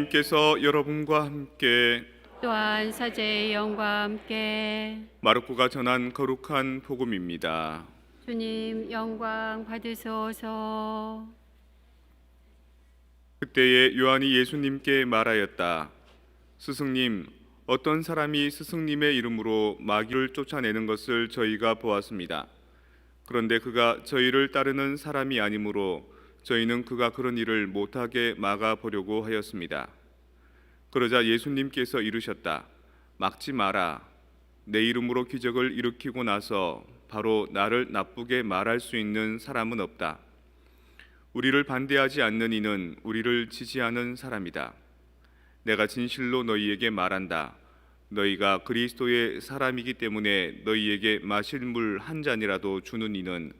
주님께서 여러분과 함께 또한 사제의 영과 함께 마르코가 전한 거룩한 복음입니다. 주님 영광 받으소서. 그때에 요한이 예수님께 말하였다. 스승님, 어떤 사람이 스승님의 이름으로 마귀를 쫓아내는 것을 저희가 보았습니다. 그런데 그가 저희를 따르는 사람이 아니므로 저희는 그가 그런 일을 못하게 막아보려고 하였습니다. 그러자 예수님께서 이르셨다. 막지 마라. 내 이름으로 기적을 일으키고 나서 바로 나를 나쁘게 말할 수 있는 사람은 없다. 우리를 반대하지 않는 이는 우리를 지지하는 사람이다. 내가 진실로 너희에게 말한다. 너희가 그리스도의 사람이기 때문에 너희에게 마실 물 한 잔이라도 주는 이는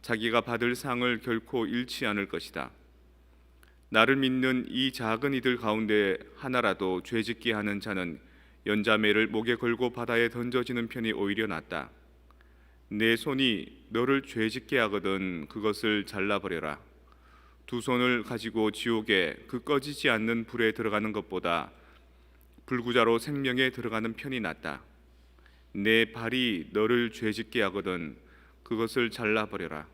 자기가 받을 상을 결코 잃지 않을 것이다. 나를 믿는 이 작은 이들 가운데 하나라도 죄짓게 하는 자는 연자매를 목에 걸고 바다에 던져지는 편이 오히려 낫다. 내 손이 너를 죄짓게 하거든 그것을 잘라버려라. 두 손을 가지고 지옥에 그 꺼지지 않는 불에 들어가는 것보다 불구자로 생명에 들어가는 편이 낫다. 내 발이 너를 죄짓게 하거든 그것을 잘라버려라.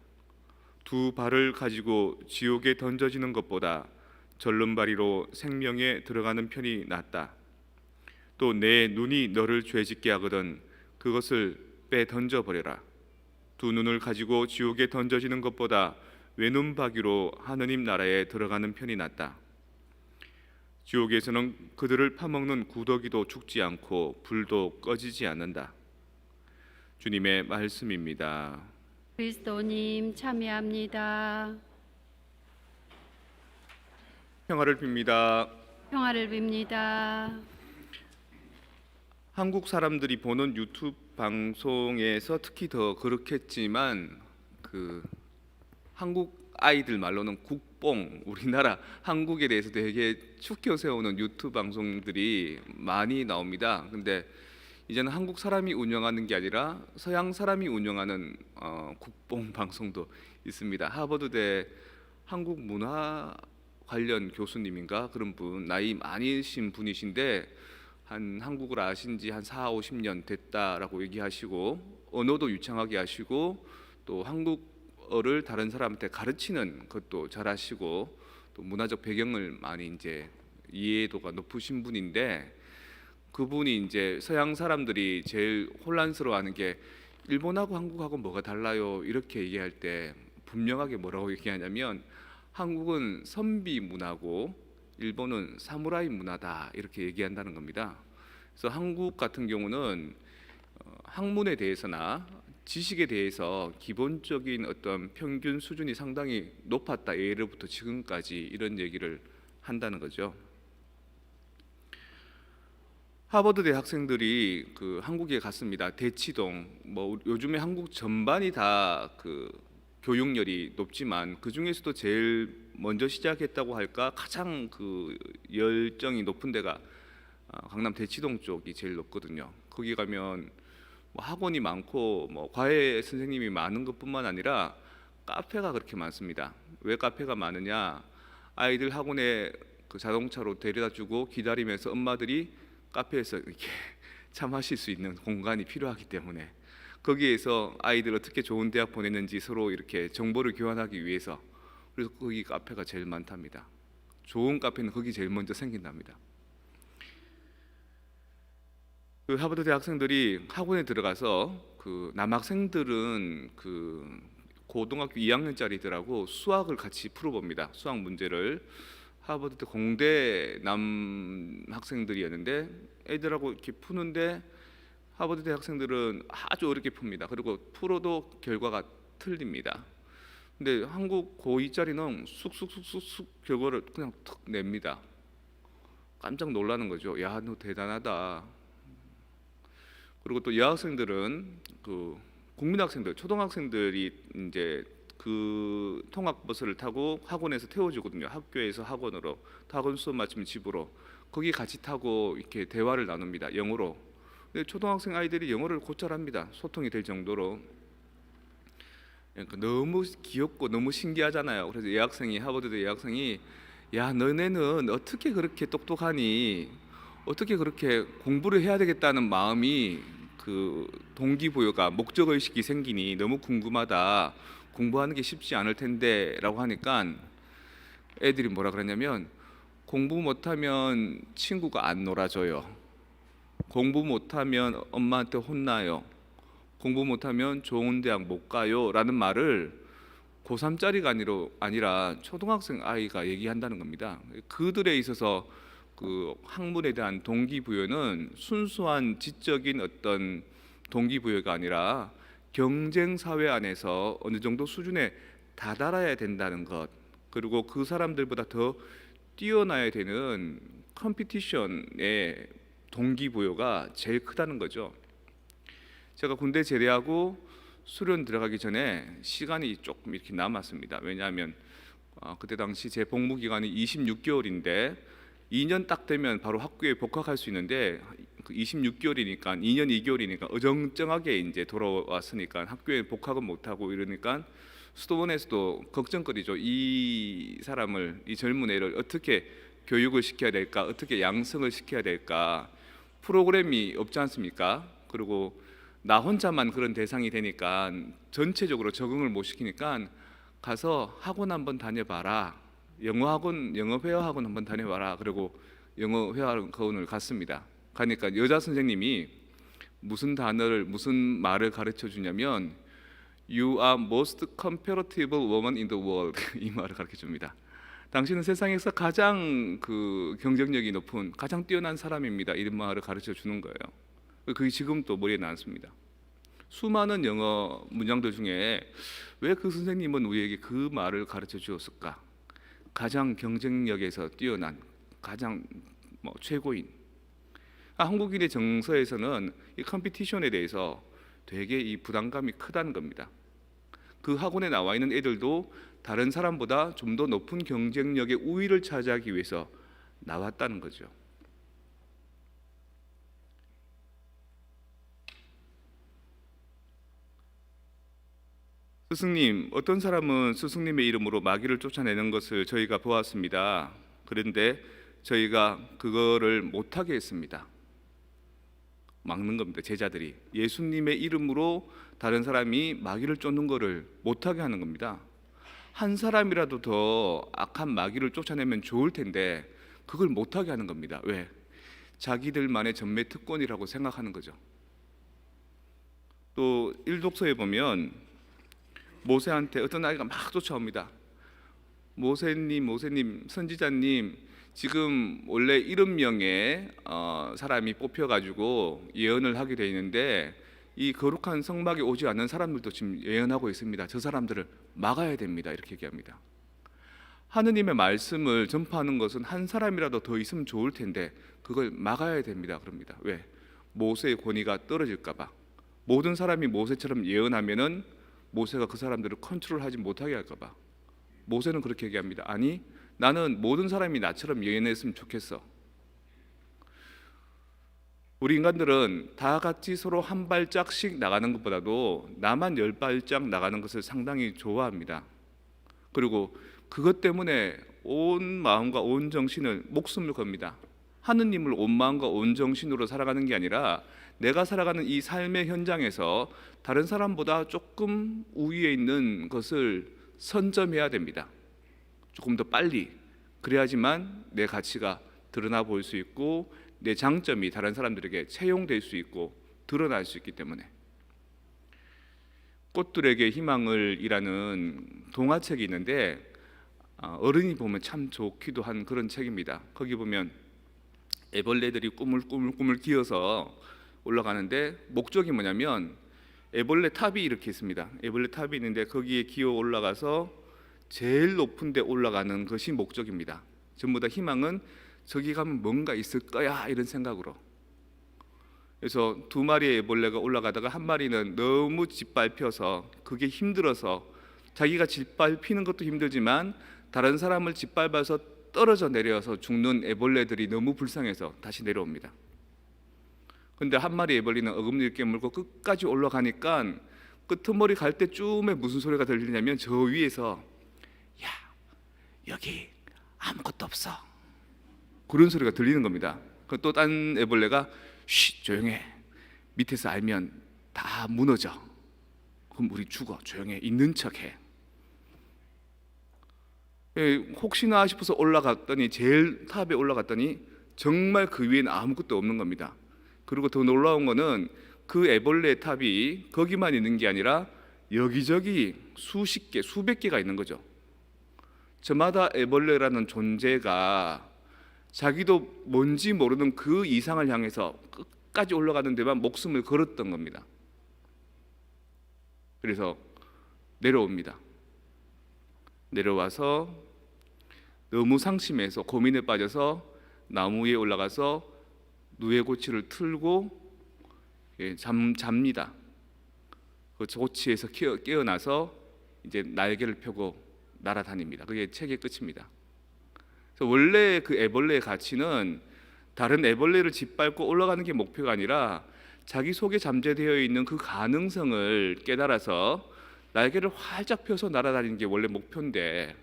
두 발을 가지고 지옥에 던져지는 것보다 절름발이로 생명에 들어가는 편이 낫다. 또 내 눈이 너를 죄짓게 하거든 그것을 빼 던져버려라. 두 눈을 가지고 지옥에 던져지는 것보다 외눈박이로 하느님 나라에 들어가는 편이 낫다. 지옥에서는 그들을 파먹는 구더기도 죽지 않고 불도 꺼지지 않는다. 주님의 말씀입니다. 그리스도님 참여합니다. 평화를 빕니다. 평화를 빕니다. 한국 사람들이 보는 유튜브 방송에서 특히 더 그렇겠지만 한국 아이들 말로는 국뽕, 우리나라 한국에 대해서 되게 축켜 세우는 유튜브 방송들이 많이 나옵니다. 근데 이제는 한국 사람이 운영하는 게 아니라 서양 사람이 운영하는 국뽕 방송도 있습니다. 하버드대 한국 문화 관련 교수님인가 그런 분, 나이 많으신 분이신데 한 한국을 아신 지 한 4, 50년 됐다라고 얘기하시고 언어도 유창하게 하시고 또 한국어를 다른 사람한테 가르치는 것도 잘하시고 또 문화적 배경을 많이 이제 이해도가 높으신 분인데 그분이 이제 서양 사람들이 제일 혼란스러워하는 게 일본하고 한국하고 뭐가 달라요 이렇게 얘기할 때 분명하게 뭐라고 얘기하냐면 한국은 선비 문화고 일본은 사무라이 문화다 이렇게 얘기한다는 겁니다. 그래서 한국 같은 경우는 학문에 대해서나 지식에 대해서 기본적인 어떤 평균 수준이 상당히 높았다. 예로부터 지금까지 이런 얘기를 한다는 거죠. 하버드 대학생들이 한국에 갔습니다. 대치동 뭐 요즘에 한국 전반이 다 교육열이 높지만 그 중에서도 제일 먼저 시작했다고 할까 가장 열정이 높은 데가 강남 대치동 쪽이 제일 높거든요. 거기 가면 뭐 학원이 많고 뭐 과외 선생님이 많은 것뿐만 아니라 카페가 그렇게 많습니다. 왜 카페가 많으냐? 아이들 학원에 자동차로 데려다주고 기다리면서 엄마들이 카페에서 이렇게 차 마실 수 있는 공간이 필요하기 때문에 거기에서 아이들 어떻게 좋은 대학 보냈는지 서로 이렇게 정보를 교환하기 위해서 그래서 거기 카페가 제일 많답니다. 좋은 카페는 거기 제일 먼저 생긴답니다. 하버드 대학생들이 학원에 들어가서 남학생들은 고등학교 2학년짜리들하고 수학을 같이 풀어봅니다. 수학 문제를 하버드 공대 남학생들이었는데 애들하고 이렇게 푸는데 하버드 대학생들은 아주 어렵게 풉니다. 그리고 풀어도 결과가 틀립니다. 근데 한국 고2짜리는 쑥쑥쑥쑥 결과를 그냥 툭 냅니다. 깜짝 놀라는 거죠. 야, 너 대단하다. 그리고 또 여학생들은 국민학생들, 초등학생들이 이제 통학버스를 타고 학원에서 태워주거든요. 학교에서 학원으로 학원 수업 마치면 집으로 거기 같이 타고 이렇게 대화를 나눕니다. 영어로. 근데 초등학생 아이들이 영어를 곧잘합니다. 소통이 될 정도로. 그러니까 너무 귀엽고 너무 신기하잖아요. 그래서 하버드대 여학생이 야, 너네는 어떻게 그렇게 똑똑하니? 어떻게 그렇게 공부를 해야 되겠다는 마음이 그 동기부여가 목적의식이 생기니 너무 궁금하다. 공부하는 게 쉽지 않을 텐데라고 하니까 애들이 뭐라 그러냐면 공부 못하면 친구가 안 놀아줘요. 공부 못하면 엄마한테 혼나요. 공부 못하면 좋은 대학 못 가요. 라는 말을 고3짜리가 아니라 초등학생 아이가 얘기한다는 겁니다. 그들에 있어서 그 학문에 대한 동기부여는 순수한 지적인 어떤 동기부여가 아니라 경쟁 사회 안에서 어느 정도 수준에 다다라야 된다는 것, 그리고 그 사람들보다 더 뛰어나야 되는 컴피티션의 동기부여가 제일 크다는 거죠. 제가 군대 제대하고 수련 들어가기 전에 시간이 조금 이렇게 남았습니다. 왜냐하면 그때 당시 제 복무 기간이 26개월인데 2년 딱 되면 바로 학교에 복학할 수 있는데 그 26개월이니까 2년 2개월이니까 어정쩡하게 이제 돌아왔으니까 학교에 복학은 못하고 이러니까 수도원에서도 걱정거리죠. 이 사람을, 이 젊은 애를 어떻게 교육을 시켜야 될까, 어떻게 양성을 시켜야 될까, 프로그램이 없지 않습니까? 그리고 나 혼자만 그런 대상이 되니까 전체적으로 적응을 못 시키니까 가서 학원 한번 다녀봐라. 영어 학원, 영어 회화 학원 한번 다녀봐라. 그리고 영어 회화 학원을 갔습니다. 가니까 여자 선생님이 무슨 단어를, 무슨 말을 가르쳐 주냐면 You are most compatible woman in the world 이 말을 가르쳐 줍니다. 당신은 세상에서 가장 그 경쟁력이 높은, 가장 뛰어난 사람입니다. 이런 말을 가르쳐 주는 거예요. 그게 지금도 머리에 남습니다. 수많은 영어 문장들 중에 왜 그 선생님은 우리에게 그 말을 가르쳐 주었을까? 가장 경쟁력에서 뛰어난, 가장 최고인. 한국인의 정서에서는 이 컴피티션에 대해서 되게 이 부담감이 크다는 겁니다. 그 학원에 나와 있는 애들도 다른 사람보다 좀 더 높은 경쟁력의 우위를 차지하기 위해서 나왔다는 거죠. 스승님, 어떤 사람은 스승님의 이름으로 마귀를 쫓아내는 것을 저희가 보았습니다. 그런데 저희가 그거를 못하게 했습니다. 막는 겁니다. 제자들이 예수님의 이름으로 다른 사람이 마귀를 쫓는 것을 못하게 하는 겁니다. 한 사람이라도 더 악한 마귀를 쫓아내면 좋을 텐데 그걸 못하게 하는 겁니다. 왜? 자기들만의 전매 특권이라고 생각하는 거죠. 또 일독서에 보면 모세한테 어떤 아이가 막 쫓아옵니다. 모세님, 선지자님, 지금 원래 70명의 사람이 뽑혀가지고 예언을 하게 돼 있는데 이 거룩한 성막에 오지 않는 사람들도 지금 예언하고 있습니다. 저 사람들을 막아야 됩니다. 이렇게 얘기합니다. 하느님의 말씀을 전파하는 것은 한 사람이라도 더 있으면 좋을 텐데 그걸 막아야 됩니다. 그럽니다. 왜? 모세의 권위가 떨어질까 봐. 모든 사람이 모세처럼 예언하면은 모세가 그 사람들을 컨트롤하지 못하게 할까 봐. 모세는 그렇게 얘기합니다. 아니, 나는 모든 사람이 나처럼 예언했으면 좋겠어. 우리 인간들은 다 같이 서로 한 발짝씩 나가는 것보다도 나만 10발짝 나가는 것을 상당히 좋아합니다. 그리고 그것 때문에 온 마음과 온 정신을, 목숨을 겁니다. 하느님을 온 마음과 온 정신으로 살아가는 게 아니라 내가 살아가는 이 삶의 현장에서 다른 사람보다 조금 우위에 있는 것을 선점해야 됩니다. 조금 더 빨리. 그래야지만 내 가치가 드러나 보일 수 있고 내 장점이 다른 사람들에게 채용될 수 있고 드러날 수 있기 때문에. 꽃들에게 희망을 이라는 동화책이 있는데 어른이 보면 참 좋기도 한 그런 책입니다. 거기 보면 애벌레들이 꾸물꾸물 기어서 올라가는데 목적이 뭐냐면 애벌레 탑이 이렇게 있습니다. 애벌레 탑이 있는데 거기에 기어 올라가서 제일 높은 데 올라가는 것이 목적입니다. 전부 다 희망은 저기 가면 뭔가 있을 거야 이런 생각으로. 그래서 두 마리의 애벌레가 올라가다가 한 마리는 너무 짓밟혀서 그게 힘들어서 자기가 짓밟히는 것도 힘들지만 다른 사람을 짓밟아서 떨어져 내려서 죽는 애벌레들이 너무 불쌍해서 다시 내려옵니다. 근데 한 마리 애벌레는 어금니를 깨물고 끝까지 올라가니까 끄트머리 갈 때쯤에 무슨 소리가 들리냐면 저 위에서 야, 여기 아무것도 없어. 그런 소리가 들리는 겁니다. 또 딴 애벌레가 쉬 조용해. 밑에서 알면 다 무너져. 그럼 우리 죽어. 조용해. 있는 척해. 혹시나 싶어서 올라갔더니 제일 탑에 올라갔더니 정말 그 위에는 아무것도 없는 겁니다. 그리고 더 놀라운 거는 그 애벌레 탑이 거기만 있는 게 아니라 여기저기 수십 개, 수백 개가 있는 거죠. 저마다 애벌레라는 존재가 자기도 뭔지 모르는 그 이상을 향해서 끝까지 올라가는 데만 목숨을 걸었던 겁니다. 그래서 내려옵니다. 내려와서 너무 상심해서 고민에 빠져서 나무 위에 올라가서 누에고치를 틀고 잡니다. 그 고치에서 깨어나서 이제 날개를 펴고 날아다닙니다. 그게 책의 끝입니다. 그래서 원래 그 애벌레의 가치는 다른 애벌레를 짓밟고 올라가는 게 목표가 아니라 자기 속에 잠재되어 있는 그 가능성을 깨달아서 날개를 활짝 펴서 날아다니는 게 원래 목표인데,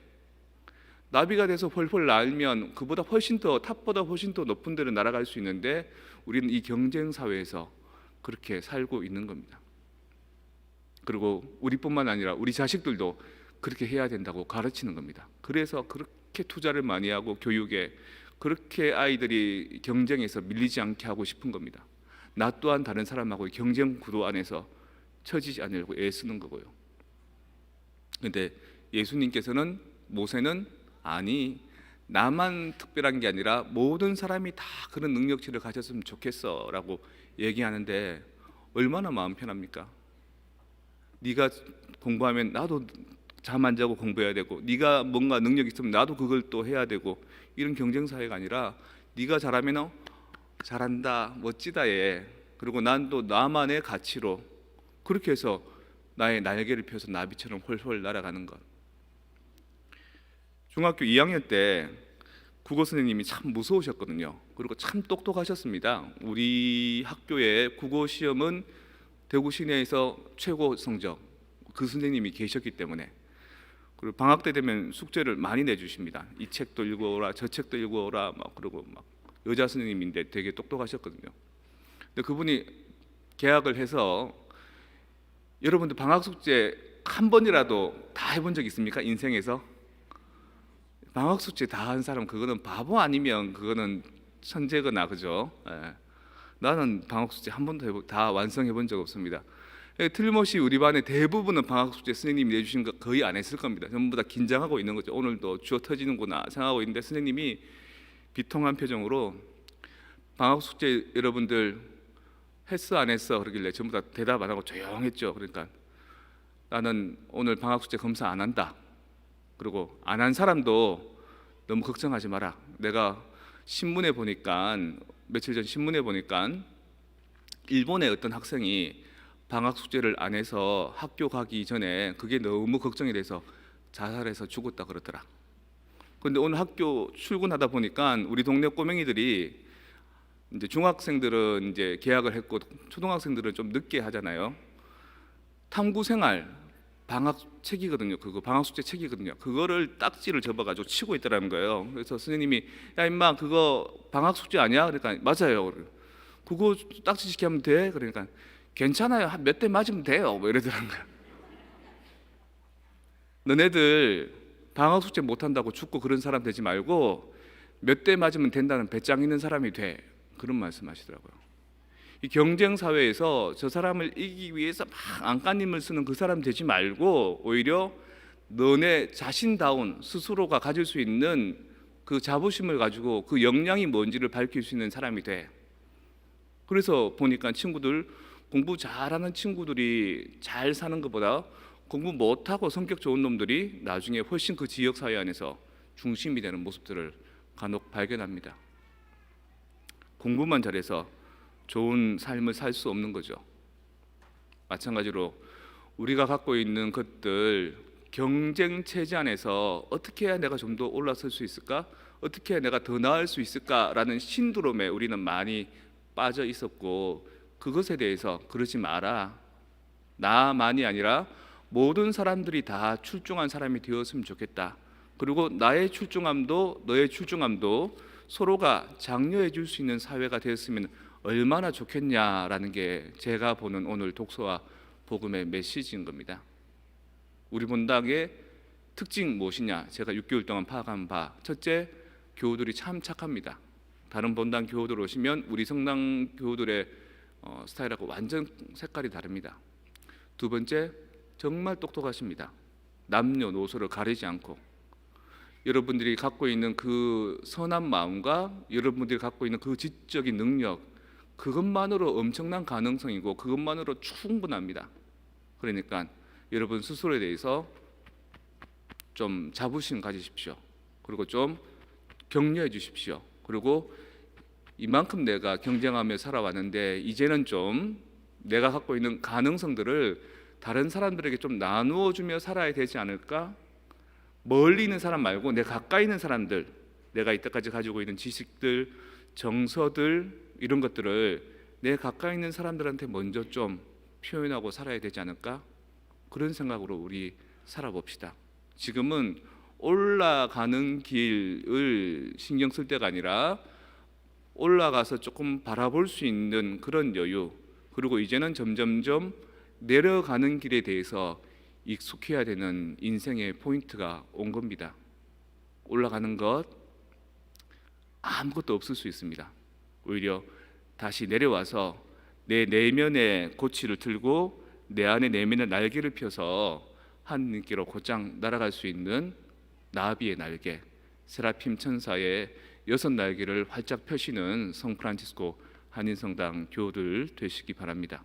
나비가 돼서 펄펄 날면 그보다 훨씬 더 탑보다 훨씬 더 높은 데를 날아갈 수 있는데 우리는 이 경쟁 사회에서 그렇게 살고 있는 겁니다. 그리고 우리뿐만 아니라 우리 자식들도 그렇게 해야 된다고 가르치는 겁니다. 그래서 그렇게 투자를 많이 하고 교육에 그렇게 아이들이 경쟁에서 밀리지 않게 하고 싶은 겁니다. 나 또한 다른 사람하고의 경쟁 구도 안에서 처지지 않으려고 애쓰는 거고요. 그런데 예수님께서는, 모세는 아니, 나만 특별한 게 아니라 모든 사람이 다 그런 능력치를 가졌으면 좋겠어 라고 얘기하는데 얼마나 마음 편합니까? 네가 공부하면 나도 잠 안 자고 공부해야 되고, 네가 뭔가 능력이 있으면 나도 그걸 또 해야 되고, 이런 경쟁 사회가 아니라 네가 잘하면 잘한다, 멋지다 얘, 그리고 난 또 나만의 가치로 그렇게 해서 나의 날개를 펴서 나비처럼 훨훨 날아가는 것. 중학교 2학년 때 국어 선생님이 참 무서우셨거든요. 그리고 참 똑똑하셨습니다. 우리 학교의 국어 시험은 대구 시내에서 최고 성적 그 선생님이 계셨기 때문에. 그리고 방학 때 되면 숙제를 많이 내주십니다. 이 책도 읽어오라, 저 책도 읽어오라, 막 그러고 막 여자 선생님인데 되게 똑똑하셨거든요. 근데 그분이 개학을 해서, 여러분들 방학 숙제 한 번이라도 다 해본 적 있습니까? 인생에서? 방학 숙제 다 한 사람 그거는 바보 아니면 그거는 천재거나, 그죠? 예. 나는 방학 숙제 한 번도 다 완성해 본 적 없습니다. 틀림없이 우리 반의 대부분은 방학 숙제 선생님이 내주신 거 거의 안 했을 겁니다. 전부 다 긴장하고 있는 거죠. 오늘도 주어 터지는구나 생각하고 있는데 선생님이 비통한 표정으로 방학 숙제 여러분들 했어 안 했어 그러길래 전부 다 대답 안 하고 조용했죠. 그러니까 나는 오늘 방학 숙제 검사 안 한다. 그리고 안 한 사람도 너무 걱정하지 마라. 내가 신문에 보니까, 며칠 전 신문에 보니까 일본의 어떤 학생이 방학 숙제를 안 해서 학교 가기 전에 그게 너무 걱정이 돼서 자살해서 죽었다 그러더라. 그런데 오늘 학교 출근하다 보니까 우리 동네 꼬맹이들이, 이제 중학생들은 이제 개학을 했고 초등학생들은 좀 늦게 하잖아요. 탐구생활 방학 책이거든요. 그거 방학 숙제 책이거든요. 그거를 딱지를 접어가지고 치고 있더라는 거예요. 그래서 선생님이 야 임마 그거 방학 숙제 아니야? 그러니까 맞아요. 그거 딱지 지키 하면 돼? 그러니까 괜찮아요. 한 몇 대 맞으면 돼요. 뭐 이러더라는 거예요. 너네들 방학 숙제 못한다고 죽고 그런 사람 되지 말고 몇 대 맞으면 된다는 배짱 있는 사람이 돼. 그런 말씀하시더라고요. 이 경쟁 사회에서 저 사람을 이기기 위해서 막 안간힘을 쓰는 그 사람 되지 말고 오히려 너네 자신다운 스스로가 가질 수 있는 그 자부심을 가지고 그 역량이 뭔지를 밝힐 수 있는 사람이 돼. 그래서 보니까 친구들, 공부 잘하는 친구들이 잘 사는 것보다 공부 못하고 성격 좋은 놈들이 나중에 훨씬 그 지역 사회 안에서 중심이 되는 모습들을 간혹 발견합니다. 공부만 잘해서 좋은 삶을 살 수 없는 거죠. 마찬가지로 우리가 갖고 있는 것들, 경쟁 체제 안에서 어떻게 해야 내가 좀 더 올라설 수 있을까? 어떻게 해야 내가 더 나을 수 있을까라는 신두롬에 우리는 많이 빠져 있었고, 그것에 대해서 그러지 마라. 나만이 아니라 모든 사람들이 다 출중한 사람이 되었으면 좋겠다. 그리고 나의 출중함도 너의 출중함도 서로가 장려해 줄 수 있는 사회가 되었으면 얼마나 좋겠냐라는 게 제가 보는 오늘 독서와 복음의 메시지인 겁니다. 우리 본당의 특징 무엇이냐? 제가 6개월 동안 파악한 바, 첫째, 교우들이 참 착합니다. 다른 본당 교우들 오시면 우리 성당 교우들의 스타일하고 완전 색깔이 다릅니다. 두 번째, 정말 똑똑하십니다. 남녀노소를 가리지 않고 여러분들이 갖고 있는 그 선한 마음과 여러분들이 갖고 있는 그 지적인 능력, 그것만으로 엄청난 가능성이고 그것만으로 충분합니다. 그러니까 여러분 스스로에 대해서 좀 자부심 가지십시오. 그리고 좀 격려해 주십시오. 그리고 이만큼 내가 경쟁하며 살아왔는데 이제는 좀 내가 갖고 있는 가능성들을 다른 사람들에게 좀 나누어 주며 살아야 되지 않을까? 멀리 있는 사람 말고 내 가까이 있는 사람들, 내가 이때까지 가지고 있는 지식들, 정서들 이런 것들을 내 가까이 있는 사람들한테 먼저 좀 표현하고 살아야 되지 않을까? 그런 생각으로 우리 살아봅시다. 지금은 올라가는 길을 신경 쓸 때가 아니라 올라가서 조금 바라볼 수 있는 그런 여유, 그리고 이제는 점점점 내려가는 길에 대해서 익숙해야 되는 인생의 포인트가 온 겁니다. 올라가는 것 아무것도 없을 수 있습니다. 오히려 다시 내려와서 내 내면의 고치를 틀고 내 안에 내면의 날개를 펴서 하느님께로 곧장 날아갈 수 있는 나비의 날개, 세라핌 천사의 6날개를 활짝 펴시는 성 프란치스코 한인성당 교우들 되시기 바랍니다.